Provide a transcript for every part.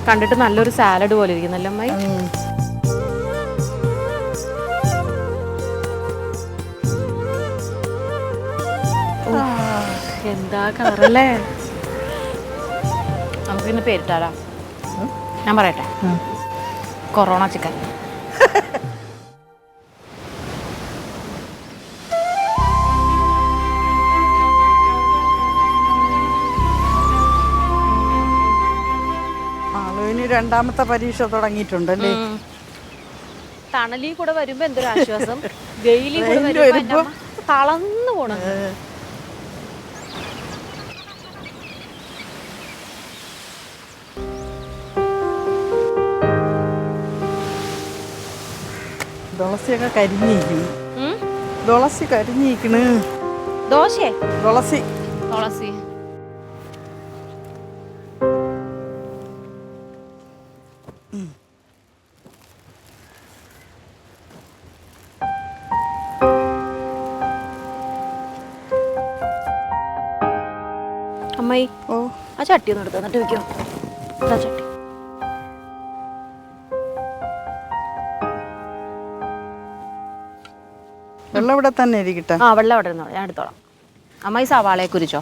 കണ്ടിട്ട് നല്ലൊരു സാലഡ് പോലെ ഇരിക്കുന്നല്ലോ അമ്മായി. എന്താ കളറല്ലേ. നമുക്കിന്ന് പേരിട്ടാലോ? ഞാൻ പറയട്ടെ, കൊറോണ ചിക്കൻ. ഇനി രണ്ടാമത്തെ പരീക്ഷ തുടങ്ങിയിട്ടുണ്ടല്ലേ. തണലിൽ കൂടെ വരുമ്പോ എന്തൊരു ആശ്വാസം, വെയിലിൽ കൂടെ വരുമ്പോ തളർന്നു പോണ. തുളസിയൊക്കെ കരിഞ്ഞിരിക്കുന്നു. തുളസി കരിഞ്ഞിരിക്കണ്. ദോശേ? തുളസി. തുളസി അമ്മായി, ആ ചട്ടി ഒന്ന് എടുത്ത് എന്നിട്ട് വെക്കോ. ചട്ടി വെള്ളം ഇവിടെ തന്നെ ഇരിക്കട്ടെ. ആ വെള്ളം അവിടെ ഇരുന്നോ, ഞാൻ എടുത്തോളാം. അമ്മായി സവാളയെ കുരിച്ചോ.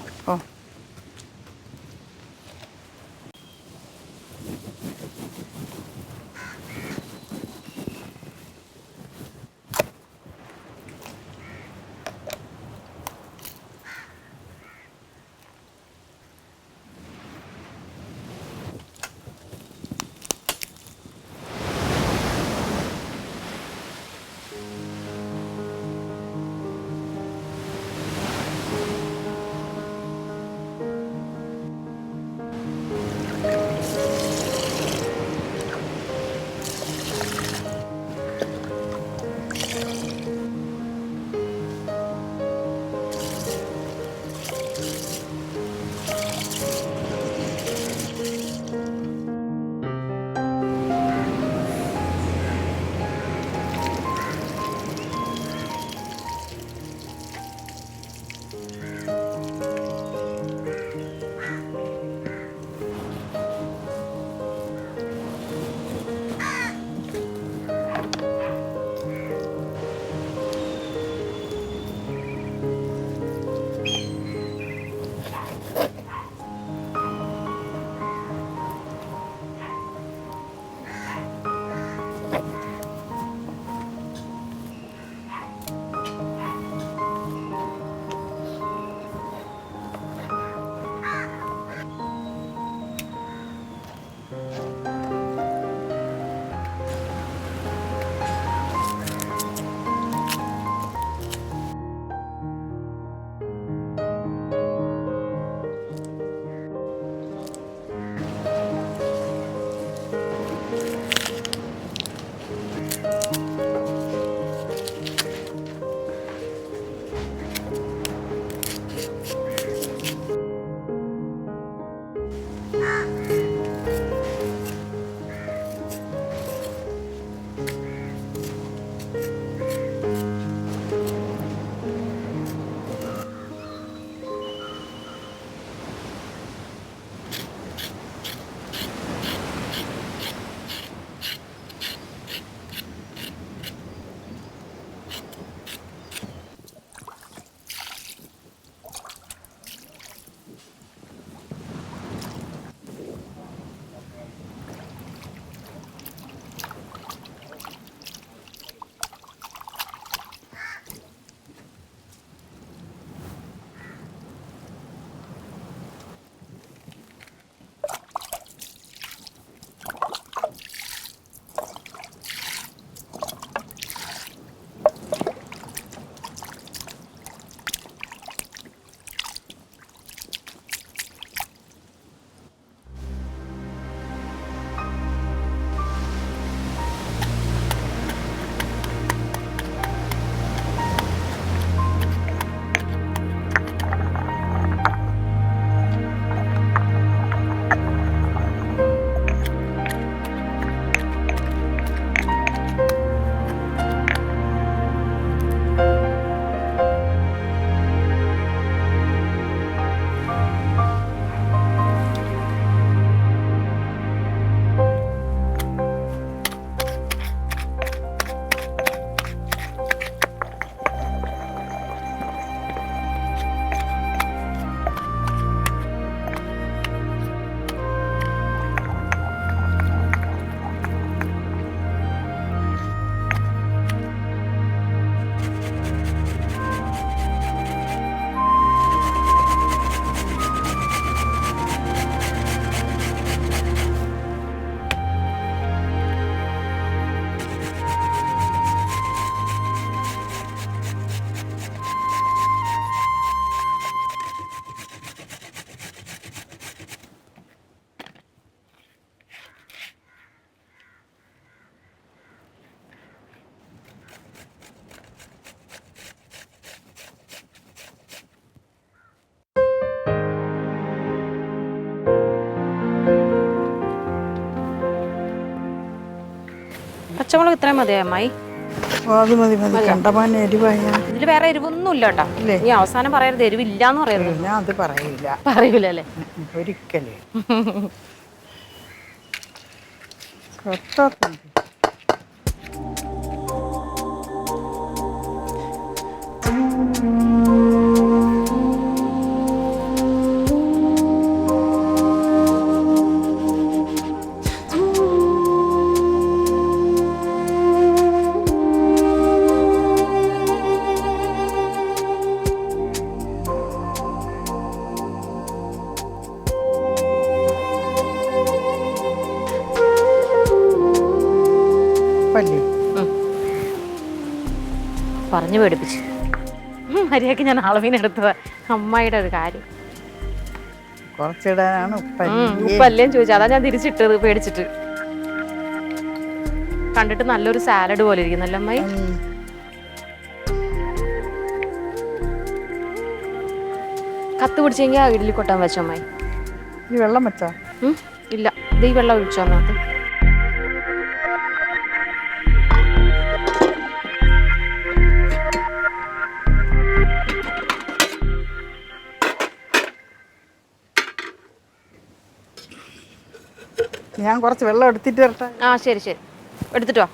പച്ചമുളക് ഇത്രയും മതിയോ അമ്മായി? ഓ അത് മതി മതി. കണ്ടമാനം എരിവായ ഇതിൽ വേറെ എരിവൊന്നും ഇല്ല കേട്ടോ. നീ അവസാനം പറയരുത് എരിവില്ലാന്ന് പറയുന്നത്. ഞാൻ അത് പറയൂല. പറയൂലല്ലേ? ഒരിക്കലേ. പറഞ്ഞു പേടിപ്പിച്ചു. മര്യാദക്ക് ഞാൻ അളവിനെടുത്തത് അമ്മായിയുടെ ഒരു കാര്യം. കുറച്ചിടാനാണ് ഉപ്പല്ലേന്ന് ചോദിച്ചു. അതാ ഞാൻ തിരിച്ചിട്ടത് പേടിച്ചിട്ട്. കണ്ടിട്ട് നല്ലൊരു സാലഡ് പോലെ ഇരിക്കുന്നല്ലോ അമ്മായി. കത്ത് പിടിച്ചെങ്കിൽ ആ ഇഡ്ഡലി കൊട്ടാൻ വെച്ചോ അമ്മായി. ഈ വെള്ളം വെച്ചാ? ഇല്ല, ഇത് ഈ വെള്ളം ഒഴിച്ചോ അതിനകത്ത്. ഞാൻ കുറച്ച് വെള്ളം എടുത്തിട്ട് വരട്ടെ. ആ ശരി ശരി, എടുത്തിട്ടോ.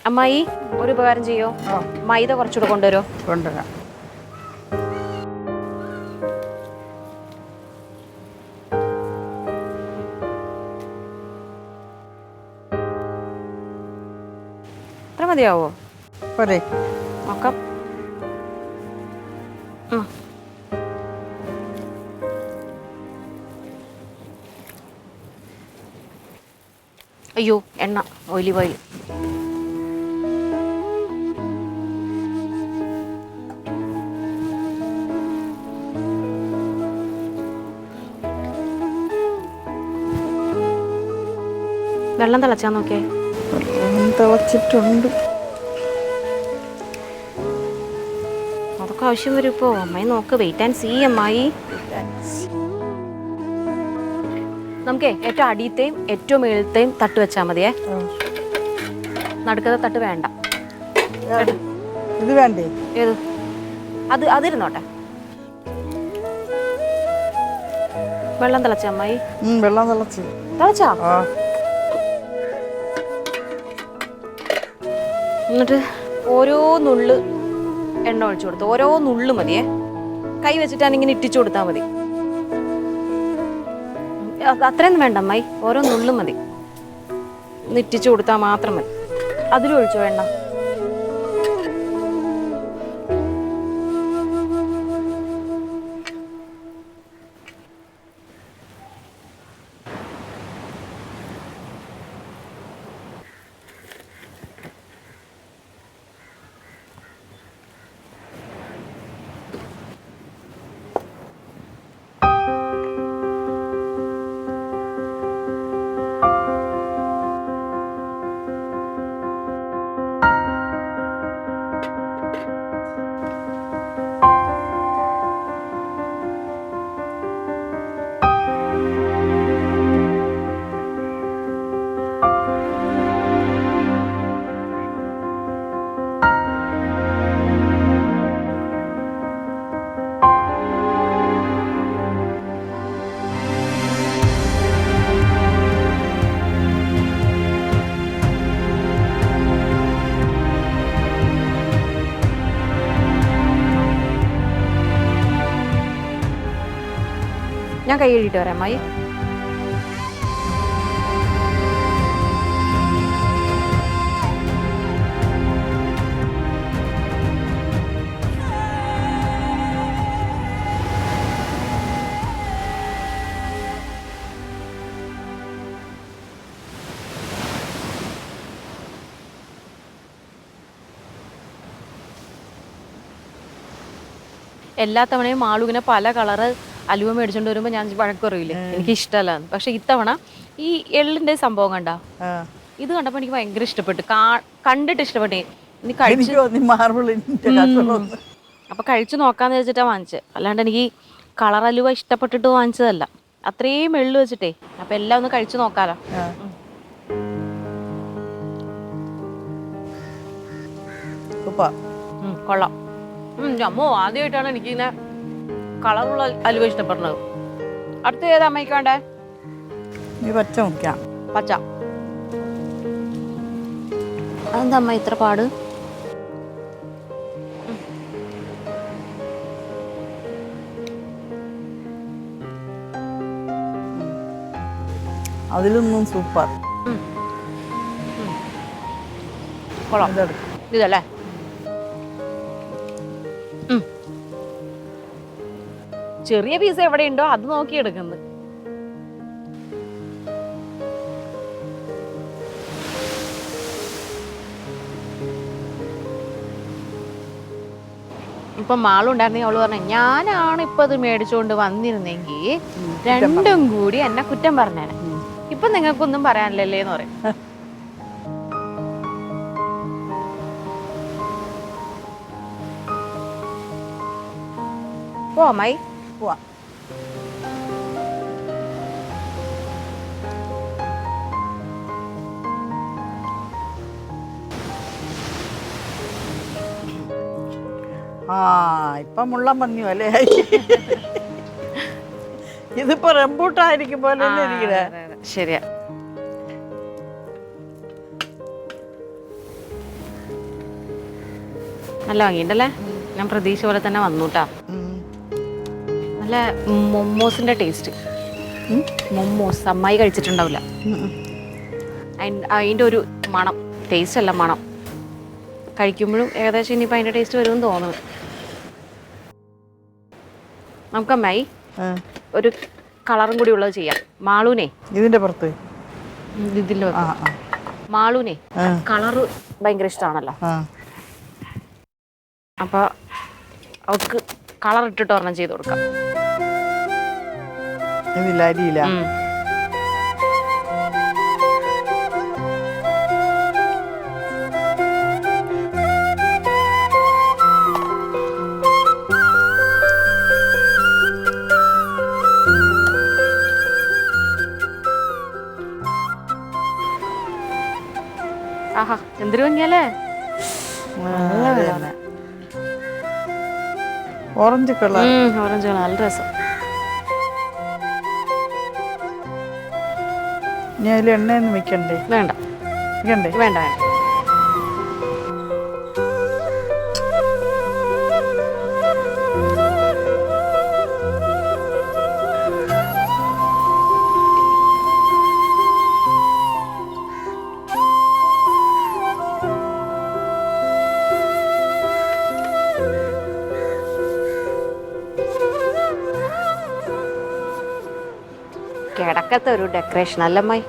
അമ്മായി ഒരു ഉപകാരം ചെയ്യോ? മൈദ കുറച്ചുകൂടെ കൊണ്ടുവരോ? കൊണ്ടുവരാം. അത്ര മതിയാവോ? പോരെ, നോക്കാം. അയ്യോ, എണ്ണ, ഒലിവ് ഓയിൽ. വെള്ളം തിളച്ചാ നോക്കിയേ. തിളച്ചിട്ടുണ്ട്. അതൊക്കെ ആവശ്യം വരും ഇപ്പോ. അമ്മായി നോക്ക്, വെയിറ്റ് ആൻഡ് സീ അമ്മായി. നമുക്കേ ഏറ്റവും അടിയത്തെയും ഏറ്റവും മേളത്തെയും തട്ട് വെച്ചാൽ മതിയേ. നടുക്കത്തെ തട്ട് വേണ്ട. ഇത് വേണ്ടേ? ഏത്? അതിരുന്നോട്ടെ. വെള്ളം തിളച്ച അമ്മായി? വെള്ളം തിളച്ചു. തിളച്ചാ? എന്നിട്ട് ഓരോ നുള്ള് എണ്ണ ഒഴിച്ചു കൊടുത്തു. ഓരോ നുള്ളു മതിയേ. കൈ വെച്ചിട്ടാണ് ഇങ്ങനെ ഇട്ടിച്ചു കൊടുത്താൽ മതി. അത്രയൊന്നും വേണ്ട അമ്മായി, ഓരോ നുള്ളു മതി. ഇട്ടിച്ചു കൊടുത്താൽ മാത്രം മതി. അതിലും ഒഴിച്ചോ എണ്ണ? ഞാൻ കൈ കഴുകിയിട്ട് വരാം അമ്മായി. എല്ലാ തവണയും മാളു ഇങ്ങനെ പല കളറ് അലുവ മേടിച്ചോണ്ട് വരുമ്പോ ഞാൻ വഴക്ക് പറയില്ലേ എനിക്ക് ഇഷ്ടമല്ല. പക്ഷെ ഇത്തവണ ഈ എള്ളിന്റെ സംഭവം കണ്ട ഇത് കണ്ടപ്പോ എനിക്ക് ഭയങ്കര ഇഷ്ടപ്പെട്ടു. കണ്ടിട്ട് ഇഷ്ടപ്പെട്ടേ. ഇനി കഴിച്ചു മാർബിളിന്റെ അപ്പൊ കഴിച്ചു നോക്കാന്ന് വെച്ചിട്ടാ വാങ്ങിച്ചത്. അല്ലാണ്ട് എനിക്ക് കളർ അലുവ ഇഷ്ടപ്പെട്ടിട്ട് വാങ്ങിച്ചതല്ല. അത്രയും എള്ളു വെച്ചിട്ടേ. അപ്പൊ എല്ലാം ഒന്ന് കഴിച്ചു നോക്കാലോ. കൊള്ളാം. അമ്മോ ആദ്യമായിട്ടാണ് എനിക്കിങ്ങനെ കളറുള്ള അലുവ ഇഷ്ടപ്പെടുന്നത്. അടുത്ത ഏതാ അമ്മയ്ക്ക് വേണ്ടേ? പച്ച മുക്കാം. പച്ച. അതെന്താ അമ്മ ഇത്ര പാട്? അതിലൊന്നും സൂപ്പർ. കൊള്ളാം. ഇതല്ലേ? ചെറിയ പീസ് എവിടെയുണ്ടോ അത് നോക്കി എടുക്കുന്നത്. ഇപ്പൊ മാളുണ്ടായിരുന്നെങ്കിൽ അവള് പറഞ്ഞ ഞാനാണ് ഇപ്പൊ ഇത് മേടിച്ചോണ്ട് വന്നിരുന്നെങ്കിൽ രണ്ടും കൂടി എന്നെ കുറ്റം പറഞ്ഞേനെ. ഇപ്പൊ നിങ്ങൾക്കൊന്നും പറയാനില്ലല്ലേന്ന് പറയും. പോവാമായി പോവാ. ഇപ്പൊ മുള്ളം പന്നി പോലെ ഇതിപ്പോ റംബൂട്ടായിരിക്കും പോലെ ശരിയാ. നല്ല ഭംഗിയുണ്ടല്ലേ? ഞാൻ പ്രതീക്ഷ പോലെ തന്നെ വന്നുട്ടാ. നല്ല മൊമ്മോസിന്റെ ടേസ്റ്റ്. മൊമ്മോസ് അമ്മായി കഴിച്ചിട്ടുണ്ടാവില്ല. അതിന്റെ ഒരു മണം, ടേസ്റ്റ് അല്ല മണം. കഴിക്കുമ്പോഴും ഏകദേശം ഇനിയിപ്പോൾ അതിന്റെ ടേസ്റ്റ് വരുമെന്ന് തോന്നുന്നു. നമുക്ക് അമ്മായി ഒരു കളറും കൂടി ഉള്ളത് ചെയ്യാം. മാളൂനെ ഇതിന്റെ പുറത്ത് ഇതില് മാളൂനെ കളറ് ഭയങ്കര ഇഷ്ടമാണല്ലോ. അപ്പൊ അവർക്ക് കളർ ഇട്ടിട്ട് ഒരെണ്ണം ചെയ്ത് കൊടുക്കാം. ഇതില്ല. ആഹാ എന്തൊരു ഭംഗിയല്ലേ? Orange colour. ഓറഞ്ച് കളർ നല്ല രസം. ഇനി അതിൽ എണ്ണയൊന്നും വെക്കണ്ടേ? വേണ്ട വെക്കണ്ടേ? വേണ്ട വേണ്ട. കിടക്കത്തെ ഒരു ഡെക്കറേഷൻ അല്ലമ്മായി.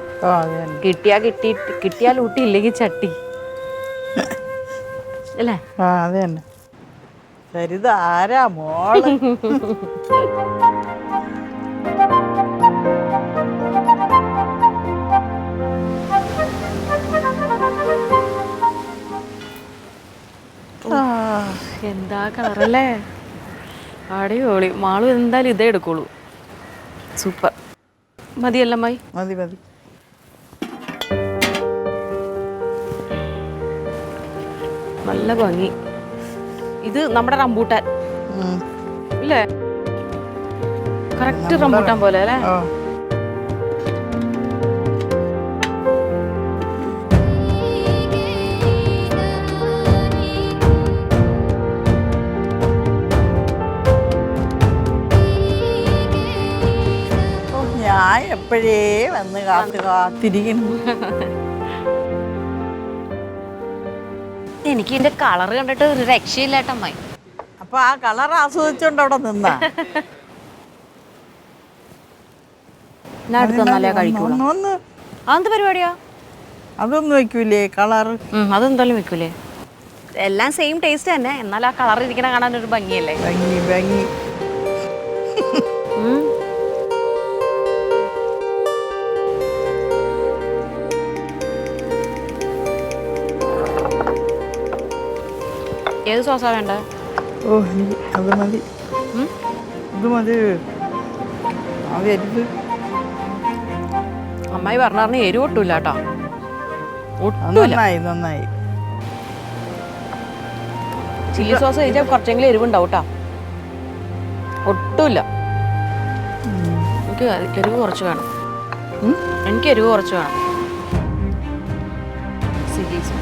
കിട്ടിയാൽ ഊട്ടി ഇല്ലെങ്കിൽ ചട്ടി അല്ലേ? അത് തന്നെ. സരിത ആരാ മോള്? എന്താ കളറല്ലേ? അടിപൊളി. മാളു എന്തായാലും ഇതേ എടുക്കുള്ളൂ. സൂപ്പർ. മതിയല്ലമ്മായി? മതി. നല്ല ഭംഗി. ഇത് നമ്മുടെ റംബൂട്ടാൻ ഇല്ലേ? കറക്റ്റ് റംബൂട്ടാൻ പോലെ അല്ലേ? ഞാൻ എപ്പോഴേ വന്ന് കാത്തിരിക്കുന്നു. എനിക്ക് ഇതിന്റെ കളർ കണ്ടിട്ട് ഒരു രക്ഷയില്ലാട്ടമ്മായി. അപ്പൊ ആ കളർ ആസ്വദിച്ചോണ്ട് അവിടെ നിന്നാ കഴിക്കുള്ളൂ. അതെന്ത് പരിപാടിയാ? അതൊന്നും വെക്കൂലേ കളർ? അതെന്തായാലും വെക്കൂലേ? എല്ലാം സെയിം ടേസ്റ്റ് തന്നെ, എന്നാൽ ആ കളർ ഇരിക്കണ കാണാൻ ഒരു ഭംഗിയല്ലേ. ഭംഗി ഭംഗി. ഉം. ഏത് സോസാ വേണ്ട? ഓ എനിക്ക് അത് മതി. ഇത് മതി. ആ എരിവ് അമ്മായി പറഞ്ഞ എരിവ് ഒട്ടുമില്ല കേട്ടോ, നന്നായി നന്നായി. ചില്ലി സോസ് കഴിച്ചാൽ കുറച്ചെങ്കിലും എരിവുണ്ടാവും കേട്ടോ, ഒട്ടുമില്ല. എനിക്ക് എരിവ് കുറച്ച് വേണം, എനിക്ക് എരിവ് കുറച്ച് വേണം. ചില്ലി സോസ്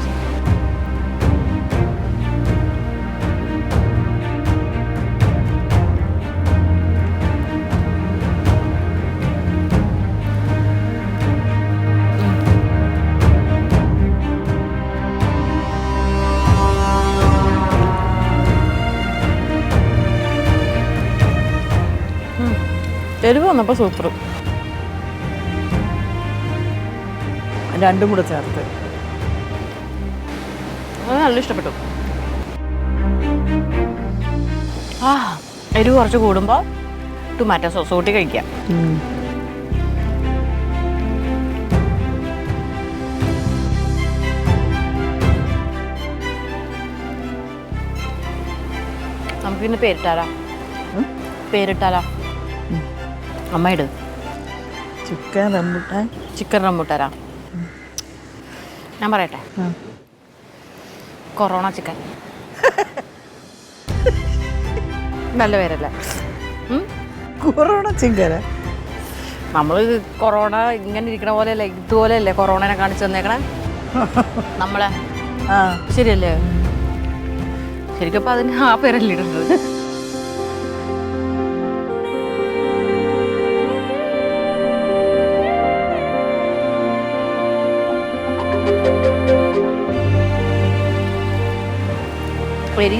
എരിവ് വന്നപ്പോൾ സൂപ്പർ. രണ്ടും കൂടെ ചേർത്ത് അത് നല്ല ഇഷ്ടപ്പെട്ടു. ആ എരിവ് കുറച്ച് കൂടുമ്പോൾ ടൊമാറ്റോ സോസ് കൂട്ടി കഴിക്കാം. നമുക്കിന്ന് പേരിട്ടാലോ? പേരിട്ടാലോ? അമ്മ ഇട്. Chicken rambutan. ചിക്കൻ റംബുട്ടാനാ? ഞാൻ പറയട്ടെ, കൊറോണ ചിക്കൻ. നല്ല പേരല്ലേ? Corona chicken. നമ്മൾ കൊറോണ ഇങ്ങനെ ഇരിക്കണ പോലെയല്ലേ, ഇതുപോലെയല്ലേ കൊറോണനെ കാണിച്ചു തന്നേക്കണേ നമ്മളെ. ശരിയല്ലേ? ശരിക്കും അപ്പം അതിന് ആ പേരല്ലേ ഇടുന്നത്.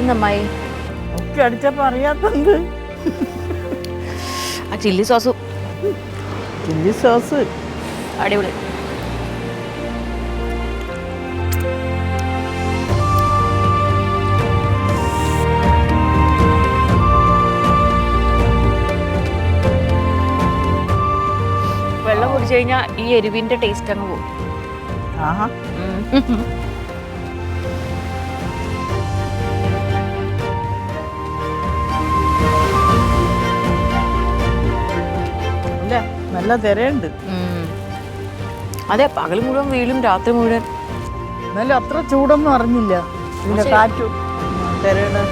നന്നായി ഒക്കെ അടിച്ചപ്പോ അറിയാത്തത്. ആ ചില്ലി സോസ്, ചില്ലി സോസ് അടിപൊളി. വെള്ളം കുടിച്ചു കഴിഞ്ഞാൽ ഈ എരിവിന്റെ ടേസ്റ്റ് അങ്ങ് പോകും. ആഹാ. നല്ല തിരയുണ്ട്. അതെ, പകൽ മുഴുവൻ വെയിലും രാത്രി മുഴുവൻ. എന്നാലും അത്ര ചൂടൊന്നും അറിഞ്ഞില്ല. ഇതിന്റെ കാറ്റും തിരയുടെ